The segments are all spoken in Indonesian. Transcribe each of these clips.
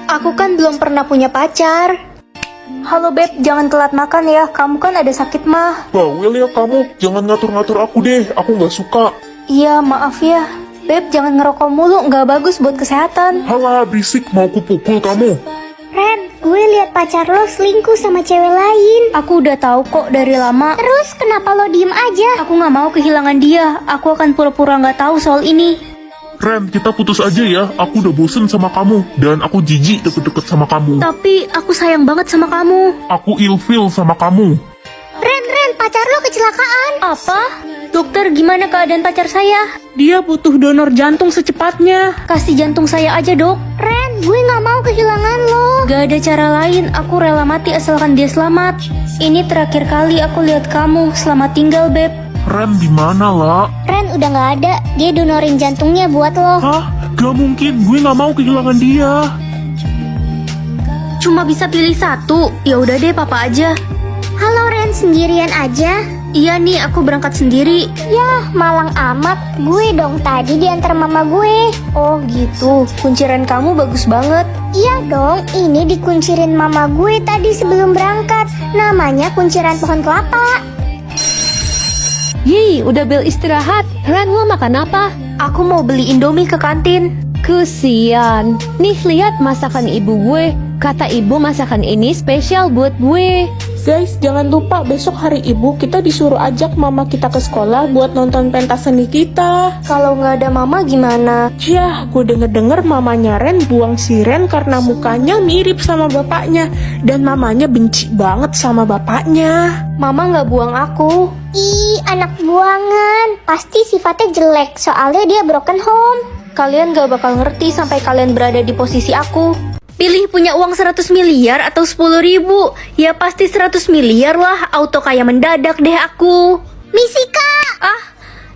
Aku kan belum pernah punya pacar. Halo Beb, jangan telat makan ya. Kamu kan ada sakit mah. Bawel ya kamu, jangan ngatur-ngatur aku deh, aku nggak suka. Iya, maaf ya. Beb, jangan ngerokok mulu, nggak bagus buat kesehatan. Halah, berisik, mau kupukul kamu. Ren, gue lihat pacar lo selingkuh sama cewek lain. Aku udah tahu kok dari lama. Terus kenapa lo diem aja? Aku nggak mau kehilangan dia. Aku akan pura-pura nggak tahu soal ini. Ren, kita putus aja ya, aku udah bosen sama kamu. Dan aku jijik deket-deket sama kamu. Tapi aku sayang banget sama kamu. Aku ilfeel sama kamu. Ren, pacar lo kecelakaan. Apa? Dokter, gimana keadaan pacar saya? Dia butuh donor jantung secepatnya. Kasih jantung saya aja, Dok. Ren, gue gak mau kehilangan lo. Gak ada cara lain, aku rela mati asalkan dia selamat. Ini terakhir kali aku lihat kamu. Selamat tinggal, Beb. Ren, di mana lah? Ren udah gak ada. Dia donorin jantungnya buat lo. Hah? Gak mungkin, gue gak mau kehilangan dia. Cuma bisa pilih satu. Ya udah deh, papa aja. Halo Ren, sendirian aja? Iya nih, aku berangkat sendiri. Yah, malang amat. Gue dong tadi diantar mama gue. Oh gitu, kunciran kamu bagus banget. Iya dong, ini dikuncirin mama gue tadi sebelum berangkat. Namanya kunciran pohon kelapa. Yeay, udah bel istirahat. Ren, lo makan apa? Aku mau beli Indomie ke kantin. Kesian. Nih, lihat masakan ibu gue. Kata ibu masakan ini spesial buat gue. Guys, jangan lupa besok hari ibu kita disuruh ajak mama kita ke sekolah buat nonton pentas seni kita. Kalau nggak ada mama gimana? Yah, gue denger-denger mamanya Ren buang si Ren karena mukanya mirip sama bapaknya. Dan mamanya benci banget sama bapaknya. Mama nggak buang aku. Ih, anak buangan. Pasti sifatnya jelek, soalnya dia broken home. Kalian gak bakal ngerti sampai kalian berada di posisi aku. Pilih punya uang 100 miliar atau 10 ribu. Ya pasti 100 miliar lah. Auto kaya mendadak deh aku. Misi Kak! Ah,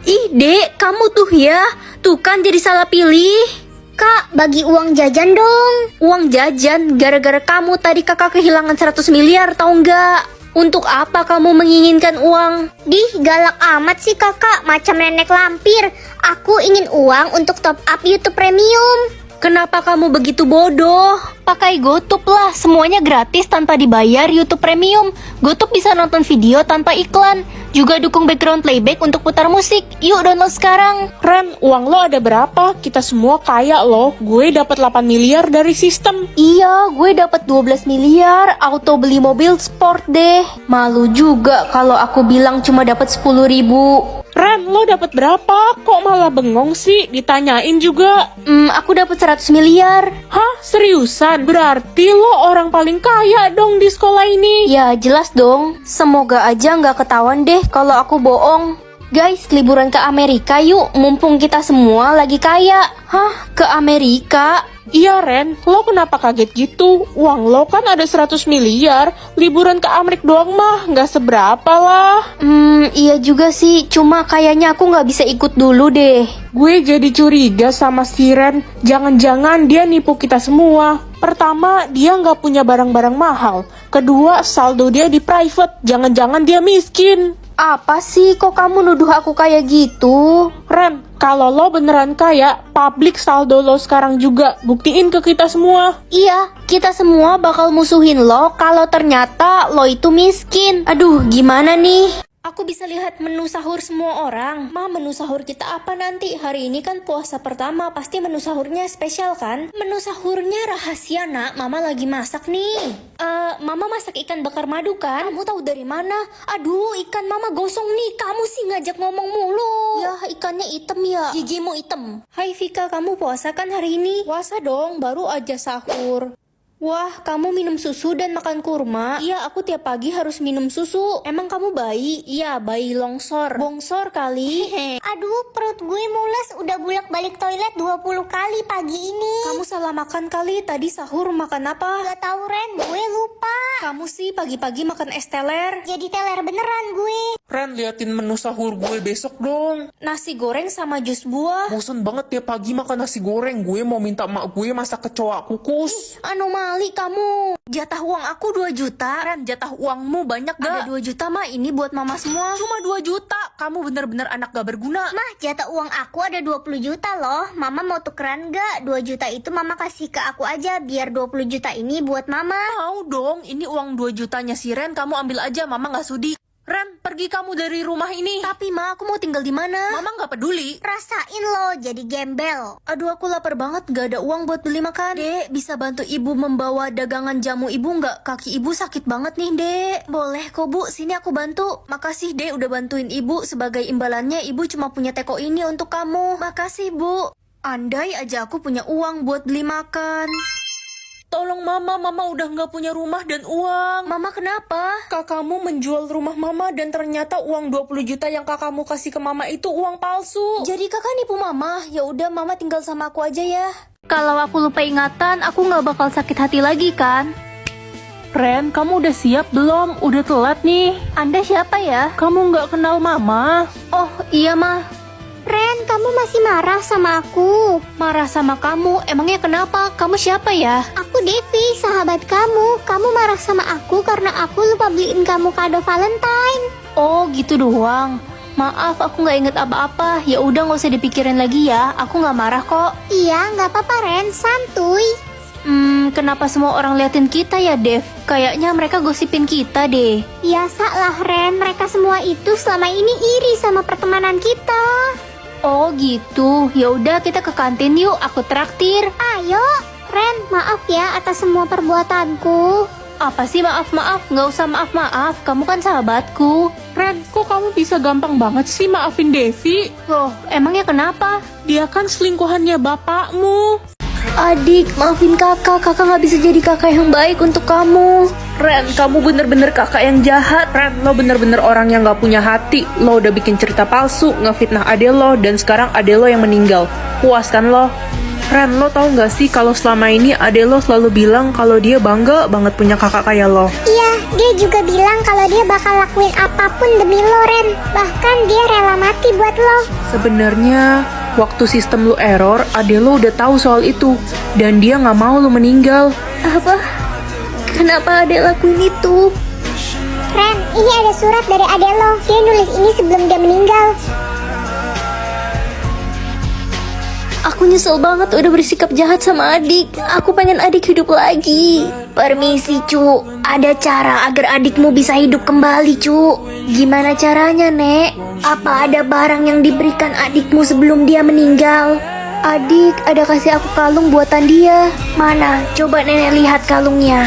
ih Dek, kamu tuh ya. Tuh kan jadi salah pilih. Kak, bagi uang jajan dong. Uang jajan, gara-gara kamu tadi kakak kehilangan 100 miliar tau nggak? Untuk apa kamu menginginkan uang? Dih, galak amat sih kakak, macam nenek lampir. Aku ingin uang untuk top up YouTube Premium. Kenapa kamu begitu bodoh? Pakai GoTube lah, semuanya gratis tanpa dibayar YouTube Premium. GoTube bisa nonton video tanpa iklan. Juga dukung background playback untuk putar musik. Yuk download sekarang. Ren, uang lo ada berapa? Kita semua kaya loh. Gue dapat 8 miliar dari sistem. Iya, gue dapat 12 miliar. Auto beli mobil sport deh. Malu juga kalau aku bilang cuma dapat 10 ribu. Ren, lo dapat berapa? Kok malah bengong sih? Ditanyain juga. Aku dapat 100 miliar. Hah? Seriusan? Berarti lo orang paling kaya dong di sekolah ini. Ya jelas dong. Semoga aja nggak ketahuan deh kalau aku bohong. Guys, liburan ke Amerika yuk. Mumpung kita semua lagi kaya. Hah? Ke Amerika? Iya Ren, lo kenapa kaget gitu? Uang lo kan ada 100 miliar. Liburan ke Amerika doang mah nggak seberapa lah. Iya juga sih. Cuma kayaknya aku nggak bisa ikut dulu deh. Gue jadi curiga sama si Ren. Jangan-jangan dia nipu kita semua. Pertama, dia nggak punya barang-barang mahal. Kedua, saldo dia di private. Jangan-jangan dia miskin. Apa sih? Kok kamu nuduh aku kayak gitu? Ren, kalau lo beneran kaya, publik saldo lo sekarang juga. Buktiin ke kita semua. Iya, kita semua bakal musuhin lo kalau ternyata lo itu miskin. Aduh, gimana nih? Aku bisa lihat menu sahur semua orang. Ma, menu sahur kita apa nanti? Hari ini kan puasa pertama, pasti menu sahurnya spesial kan? Menu sahurnya rahasia nak, mama lagi masak nih. Mama masak ikan bakar madu kan? Kamu tahu dari mana? Aduh, ikan mama gosong nih. Kamu sih ngajak ngomong mulu. Ya, ikannya hitam ya. Gigimu hitam. Hai Vika, kamu puasa kan hari ini? Puasa dong, baru aja sahur. Wah, kamu minum susu dan makan kurma? Iya, aku tiap pagi harus minum susu. Emang kamu bayi? Iya, bayi longsor. Bongsor kali. Aduh, perut gue mules. Udah bolak-balik toilet 20 kali pagi ini. Kamu salah makan kali. Tadi sahur makan apa? Gak tahu Ren, gue lupa. Kamu sih pagi-pagi makan es teler. Jadi teler beneran gue. Ren, liatin menu sahur gue besok dong. Nasi goreng sama jus buah. Bosen banget tiap pagi makan nasi goreng. Gue mau minta mak gue masak kecoa kukus. Anu mah, Mali kamu. Jatah uang aku 2 juta. Ren, jatah uangmu banyak Ada gak? 2 juta mah, ini buat mama semua. Cuma 2 juta. Kamu bener-bener anak gak berguna. Mah, jatah uang aku ada 20 juta loh. Mama mau tukeran gak? 2 juta itu mama kasih ke aku aja, biar 20 juta ini buat mama. Mau dong, ini uang 2 jutanya si Ren, kamu ambil aja, mama gak sudi. Ren, pergi kamu dari rumah ini. Tapi ma, aku mau tinggal di mana? Mama gak peduli. Rasain loh jadi gembel. Aduh, aku lapar banget, gak ada uang buat beli makan. Dek, bisa bantu ibu membawa dagangan jamu ibu nggak? Kaki ibu sakit banget nih, Dek. Boleh kok, Bu. Sini aku bantu. Makasih, Dek, udah bantuin ibu. Sebagai imbalannya, ibu cuma punya teko ini untuk kamu. Makasih, Bu. Andai aja aku punya uang buat beli makan. Tolong mama udah gak punya rumah dan uang. Mama kenapa? Kakakmu menjual rumah mama dan ternyata uang 20 juta yang kakakmu kasih ke mama itu uang palsu. Jadi kakak nipu mama? Ya udah, mama tinggal sama aku aja ya. Kalau aku lupa ingatan, aku nggak bakal sakit hati lagi kan? Ren, kamu udah siap belum? Udah telat nih. Anda siapa ya? Kamu gak kenal mama? Oh iya mah. Ren, kamu masih marah sama aku. Marah sama kamu? Emangnya kenapa? Kamu siapa ya? Aku Devi, sahabat kamu. Kamu marah sama aku karena aku lupa beliin kamu kado Valentine. Oh gitu doang. Maaf, aku nggak inget apa-apa. Ya udah, nggak usah dipikirin lagi ya. Aku nggak marah kok. Iya, nggak apa-apa Ren, santuy. Kenapa semua orang liatin kita ya, Dev? Kayaknya mereka gosipin kita deh. Biasalah Ren, mereka semua itu selama ini iri sama pertemanan kita. Oh gitu. Ya udah, kita ke kantin yuk. Aku traktir. Ayo, Ren, maaf ya atas semua perbuatanku. Apa sih maaf-maaf? Nggak usah maaf-maaf. Kamu kan sahabatku. Ren, kok kamu bisa gampang banget sih maafin Devi? Loh, emangnya kenapa? Dia kan selingkuhannya bapakmu. Adik, maafin kakak. Kakak nggak bisa jadi kakak yang baik untuk kamu. Ren, kamu bener-bener kakak yang jahat. Ren, lo bener-bener orang yang gak punya hati. Lo udah bikin cerita palsu, ngefitnah ade lo, dan sekarang ade lo yang meninggal. Puas kan lo? Ren, lo tau gak sih kalau selama ini ade lo selalu bilang kalau dia bangga banget punya kakak kayak lo. Iya, dia juga bilang kalau dia bakal lakuin apapun demi lo Ren. Bahkan dia rela mati buat lo. Sebenarnya waktu sistem lo error, ade lo udah tahu soal itu, dan dia gak mau lo meninggal. Apa? Kenapa adek lakuin itu? Ren, ini ada surat dari adek lo. Dia nulis ini sebelum dia meninggal. Aku nyesel banget udah bersikap jahat sama adik. Aku pengen adik hidup lagi. Permisi, Cu. Ada cara agar adikmu bisa hidup kembali, Cu. Gimana caranya, Nek? Apa ada barang yang diberikan adikmu sebelum dia meninggal? Adik, ada kasih aku kalung buatan dia. Mana? Coba Nenek lihat kalungnya.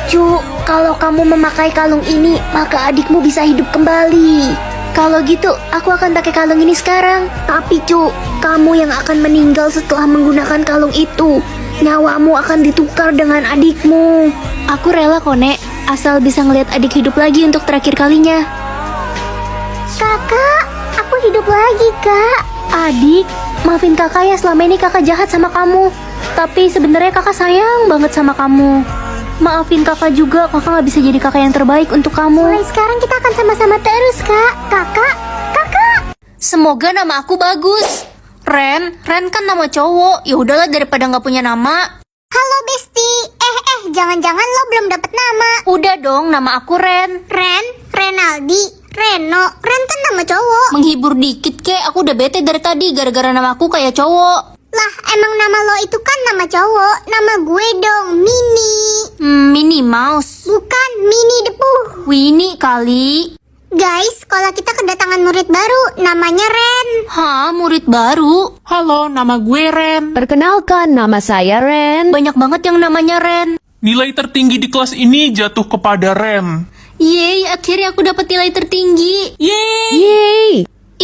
Cu, kalau kamu memakai kalung ini, maka adikmu bisa hidup kembali. Kalau gitu, aku akan pakai kalung ini sekarang. Tapi Cu, kamu yang akan meninggal setelah menggunakan kalung itu. Nyawamu akan ditukar dengan adikmu. Aku rela kok, Nek, asal bisa ngelihat adik hidup lagi untuk terakhir kalinya. Kakak, aku hidup lagi, Kak. Adik, maafin kakak ya, selama ini kakak jahat sama kamu. Tapi sebenarnya kakak sayang banget sama kamu. Maafin kakak juga, kakak gak bisa jadi kakak yang terbaik untuk kamu. Mulai sekarang kita akan sama-sama terus, Kak. Kakak. Semoga nama aku bagus. Ren kan nama cowok. Ya udahlah, daripada nggak punya nama. Halo, Besti. Jangan-jangan lo belum dapet nama. Udah dong, nama aku Ren. Ren, Renaldi, Reno. Ren kan nama cowok. Menghibur dikit kek, aku udah bete dari tadi gara-gara nama aku kayak cowok. Lah, emang nama lo itu kan nama cowok. Nama gue dong, Mini. Minnie Mouse. Bukan Mini Depuh. Winnie kali. Guys, sekolah kita kedatangan murid baru. Namanya Ren. Hah, murid baru? Halo, nama gue Ren. Perkenalkan, nama saya Ren. Banyak banget yang namanya Ren. Nilai tertinggi di kelas ini jatuh kepada Ren. Yeay, akhirnya aku dapat nilai tertinggi. Yeay, Yeay,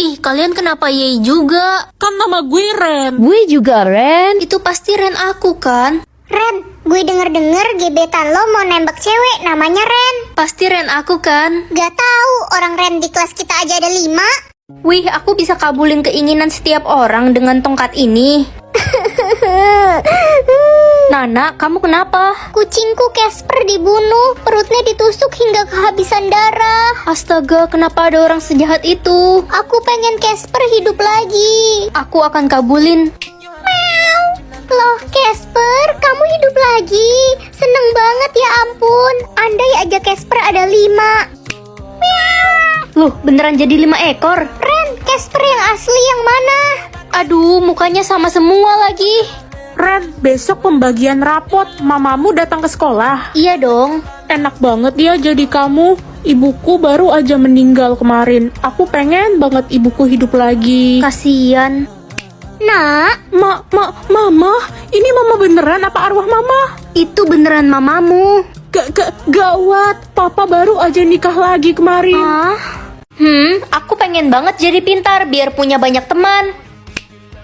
Ih, kalian kenapa yeay juga? kan nama gue Ren. gue juga Ren. Itu pasti Ren aku kan? Ren, gue denger-denger gebetan lo mau nembak cewek namanya Ren. Pasti Ren aku kan? Gak tahu, orang Ren di kelas kita aja ada 5. Wih, aku bisa kabulin keinginan setiap orang dengan tongkat ini. Nana, kamu kenapa? Kucingku Casper dibunuh, perutnya ditusuk hingga kehabisan darah. Astaga, kenapa ada orang sejahat itu? Aku pengen Casper hidup lagi. Aku akan kabulin. Loh, Casper, kamu hidup lagi. banget ya ampun. Andai aja Casper ada 5. Loh, beneran jadi 5 ekor? Ren, Casper yang asli yang mana? Aduh, mukanya sama semua lagi. Ren, besok pembagian rapot, mamamu datang ke sekolah. Iya dong. Enak banget ya jadi kamu. Ibuku baru aja meninggal kemarin. Aku pengen banget ibuku hidup lagi. Kasian. Nak, Mama? Ini mama beneran apa arwah mama? Itu beneran mamamu. Gawat, papa baru aja nikah lagi kemarin. Aku pengen banget jadi pintar biar punya banyak teman.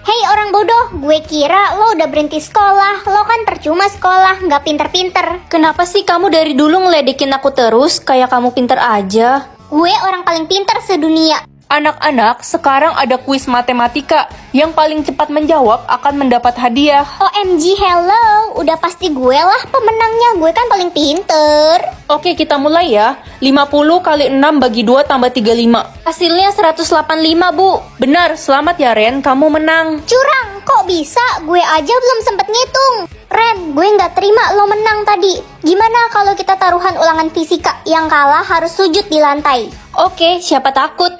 hei orang bodoh, gue kira lo udah berhenti sekolah. Lo kan percuma sekolah, nggak pinter-pinter. Kenapa sih kamu dari dulu ngeledekin aku terus kayak kamu pintar aja? Gue orang paling pintar sedunia. Anak-anak, sekarang ada kuis matematika. Yang paling cepat menjawab akan mendapat hadiah. OMG, hello. Udah pasti gue lah pemenangnya. Gue kan paling pinter. Oke, kita mulai ya. 50 kali 6 bagi 2 tambah 35. Hasilnya 185, Bu. Benar, selamat ya Ren, kamu menang. Curang, kok bisa? Gue aja belum sempet ngitung. Ren, gue nggak terima lo menang tadi. Gimana kalau kita taruhan ulangan fisika? Yang kalah harus sujud di lantai. Oke, siapa takut?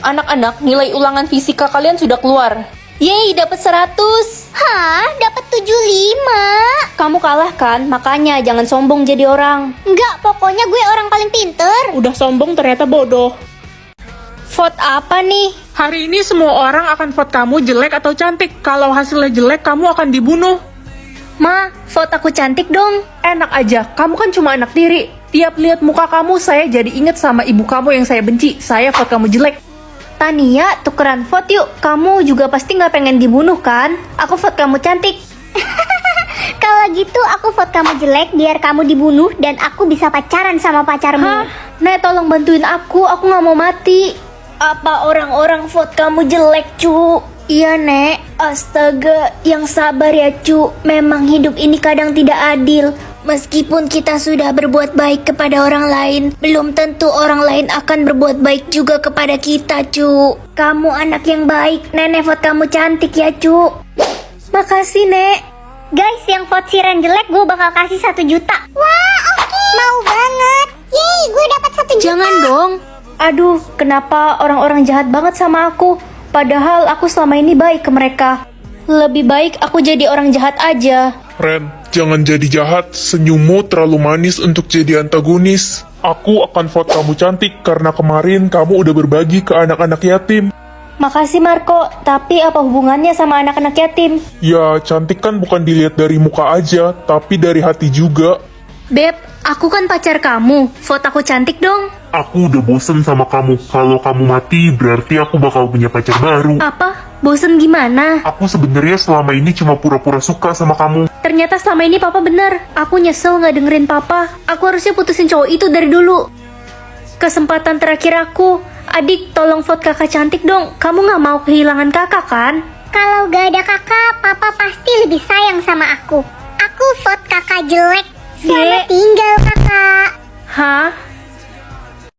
Anak-anak, nilai ulangan fisika kalian sudah keluar. Yeay, dapat 100. Hah? Dapat 75? Kamu kalah kan? Makanya jangan sombong jadi orang. Enggak, pokoknya gue orang paling pinter. Udah sombong ternyata bodoh. Vote apa nih? Hari ini semua orang akan vote kamu jelek atau cantik. Kalau hasilnya jelek, kamu akan dibunuh. Ma, vote aku cantik dong. Enak aja, kamu kan cuma anak tiri. Tiap lihat muka kamu, saya jadi inget sama ibu kamu yang saya benci. Saya vote kamu jelek. Tania, tukeran vote yuk. Kamu juga pasti nggak pengen dibunuh kan? Aku vote kamu cantik. Kalau gitu aku vote kamu jelek biar kamu dibunuh dan aku bisa pacaran sama pacarmu. Hah? Nek, tolong bantuin aku nggak mau mati. Apa orang-orang vote kamu jelek, cu? Iya, Nek. Astaga, yang sabar ya, cu. Memang hidup ini kadang tidak adil. Meskipun kita sudah berbuat baik kepada orang lain, belum tentu orang lain akan berbuat baik juga kepada kita, cu. Kamu anak yang baik, Nenek vote kamu cantik ya, cu. Makasih, Nek. Guys, yang vote si Ren jelek gue bakal kasih 1 juta. Wah, oke. Mau banget. Yeay, gue dapat 1 juta. Jangan dong. Aduh, kenapa orang-orang jahat banget sama aku? Padahal aku selama ini baik ke mereka. Lebih baik aku jadi orang jahat aja. Ren, jangan jadi jahat. Senyummu terlalu manis untuk jadi antagonis. Aku akan vote kamu cantik karena kemarin kamu udah berbagi ke anak-anak yatim. Makasih Marco, tapi apa hubungannya sama anak-anak yatim? Ya, cantik kan bukan dilihat dari muka aja, tapi dari hati juga. Beb, aku kan pacar kamu. Vote aku cantik dong. Aku udah bosen sama kamu. Kalau kamu mati, berarti aku bakal punya pacar baru. Apa? Bosen gimana? Aku sebenarnya selama ini cuma pura-pura suka sama kamu. Ternyata selama ini papa benar. Aku nyesel nggak dengerin papa. Aku harusnya putusin cowok itu dari dulu. Kesempatan terakhir aku. Adik, tolong vote kakak cantik dong. Kamu nggak mau kehilangan kakak kan? Kalau gak ada kakak, papa pasti lebih sayang sama aku. Aku vote kakak jelek. Selamat tinggal kakak. Hah?